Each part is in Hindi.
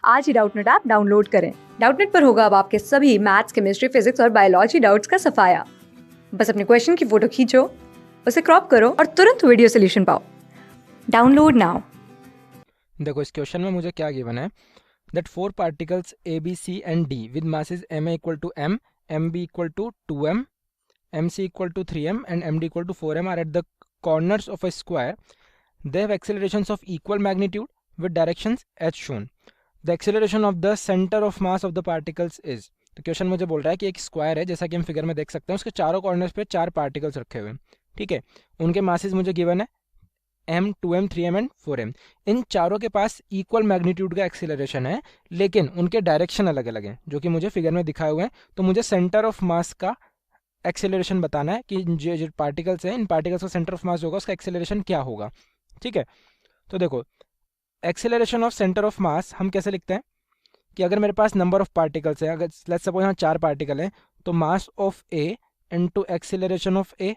आज ही डाउटनेट ऐप डाउनलोड करें। डाउटनेट पर होगा अब आपके सभी मैथ्स, केमिस्ट्री, फिजिक्स और बायोलॉजी डाउट्स का सफाया। बस अपने क्वेश्चन की फोटो खींचो, उसे क्रॉप करो और तुरंत वीडियो सोल्यूशन पाओ। Download now. देखो इस क्वेश्चन में मुझे क्या गिवन है that 4 particles A B C and D with masses ma equal to m b equal to 2m mc equal to 3m and md equal to 4m are at the corners of a square. They have accelerations of equal magnitude with directions as shown. The acceleration of the center of mass of the particles is. तो क्वेश्चन मुझे बोल रहा है कि एक स्क्वायर है, जैसा कि हम फिगर में देख सकते हैं, उसके चारों कॉर्नर्स पे 4 पार्टिकल्स रखे हुए हैं। ठीक है, उनके मासेस मुझे गिवन है m 2m 3m and 4m। इन चारों के पास इक्वल मैग्नीट्यूड का एक्सेलरेशन है, लेकिन उनके डायरेक्शन अलग अलग हैं, जो कि मुझे फिगर में दिखाए हुए हैं। तो मुझे सेंटर ऑफ मास का एक्सेलरेशन बताना है कि जो पार्टिकल्स हैं, इन पार्टिकल्स का सेंटर ऑफ मास होगा, उसका एक्सेलरेशन क्या होगा। ठीक है, तो देखो एक्सेलरेशन ऑफ सेंटर ऑफ मास हम कैसे लिखते हैं कि अगर मेरे पास नंबर ऑफ पार्टिकल्स है, अगर लेट्स सपोज यहाँ 4 पार्टिकल हैं, तो mass of A into acceleration of A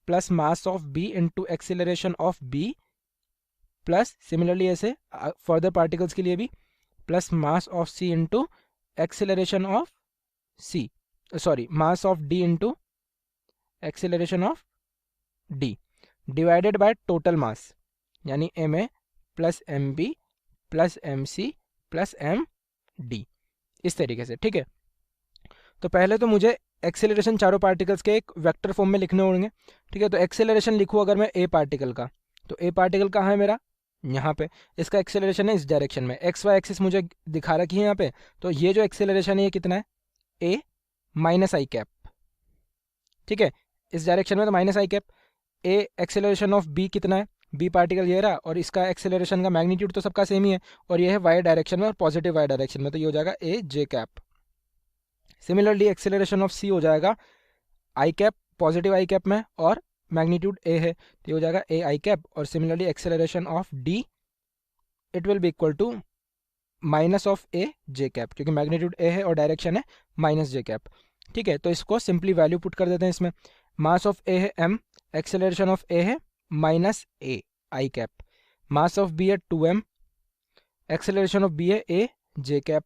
plus mass of B into acceleration of B plus similarly ऐसे फर्दर पार्टिकल्स के लिए भी plus mass of C into acceleration of C, sorry mass of D into acceleration of D divided by total mass, यानी M A plus M B plus M C plus M D, इस तरीके से। ठीक है, तो पहले तो मुझे एक्सेलरेशन चारों पार्टिकल्स के एक वेक्टर फॉर्म में लिखने होंगे। ठीक है, तो एक्सेलरेशन लिखूँ अगर मैं ए पार्टिकल का, तो ए पार्टिकल कहाँ है मेरा, यहाँ पे। इसका एक्सेलरेशन है इस डायरेक्शन में, एक्स वाई एक्सिस मुझे दिखा रखी है यहाँ पे। तो ये जो एक्सेलरेशन है ये कितना है, ए माइनस आई कैप। ठीक है, इस डायरेक्शन में तो minus i cap. A acceleration of B कितना है, बी पार्टिकल ये रहा, और इसका एक्सेलरेशन का मैग्नीट्यूड तो सबका सेम ही है, और ये है वाई डायरेक्शन में और पॉजिटिव वाई डायरेक्शन में, तो ये हो जाएगा a j cap. Similarly acceleration of c हो जाएगा i cap, positive i cap में, और मैग्नीट्यूड ए है, तो ये हो जाएगा ए आई कैप। और similarly acceleration of d it will be equal to minus of a j cap, क्योंकि मैग्नीट्यूड ए है और डायरेक्शन है माइनस जे कैप। ठीक है, तो इसको सिंपली वैल्यू पुट कर देते हैं इसमें। मास ऑफ ए है m, एक्सेलरेशन ऑफ ए है minus A I cap, mass of b है 2m, एक्सेलरेशन ऑफ बी है ए जे कैप,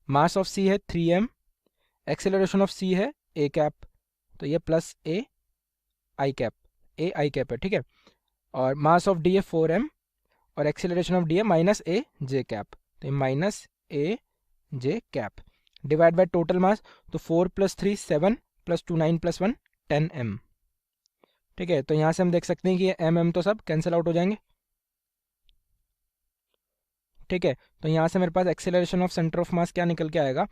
मास ऑफ सी है 3m, एक्सेलरेशन ऑफ सी है ए कैप, तो ये प्लस ए आई कैप, ए आई कैप है। ठीक है, और मास ऑफ डी है 4m और एक्सेलरेशन ऑफ डी है माइनस ए जे कैप, तो ये minus A j cap divide by total मास, तो 4 + 3 7 + 2 9 + 1 10m। ठीक है, तो यहाँ से हम देख सकते हैं कि ये एम तो सब कैंसिल आउट हो जाएंगे। ठीक है, तो यहाँ से मेरे पास acceleration of centre of mass क्या निकल के आएगा,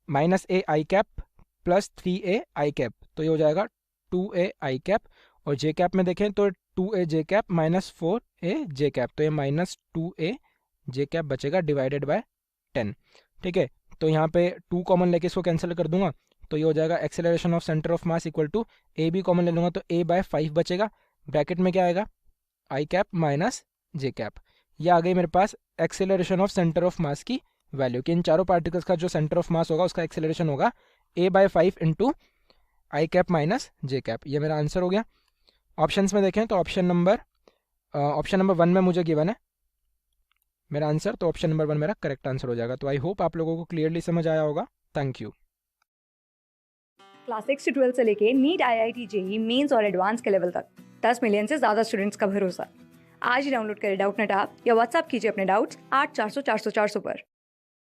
minus A I cap plus 3a I cap, तो ये हो जाएगा 2a आई कैप। और जे कैप में देखें तो 2a जे कैप माइनस 4a जे कैप, तो ये माइनस 2a जे कैप बचेगा डिवाइडेड बाय 10। ठीक है, तो यहाँ पे 2 कॉमन लेके इसको कैंसिल कर दूंगा, तो ये हो जाएगा acceleration of centre of mass equal to a b common ले लूँगा तो a बाय 5 बचेगा, ब्रैकेट में क्या आएगा I cap minus J cap. ये आ गई मेरे पास acceleration of centre of mass की वैल्यू, कि इन चारों पार्टिकल्स का जो सेंटर ऑफ मास होगा उसका एक्सेलरेशन होगा a by 5 into i cap minus J cap. ये मेरा आंसर हो गया। ऑप्शंस में देखें तो ऑप्शन नंबर 1 में मुझे गिवन है मेरा आंसर, तो ऑप्शन नंबर 1 मेरा करेक्ट आंसर हो जाएगा। तो आई होप आप लोगों को क्लियरली समझ आया होगा। Thank you. क्लास 6 से 12 से लेके नीट, IIT JEE मेंस और एडवांस के लेवल तक 10 मिलियन से ज्यादा स्टूडेंट्स का भरोसा। आज ही डाउनलोड करें डाउटनेट ऐप या व्हाट्सएप कीजिए अपने डाउट्स 8400 400 400 पर।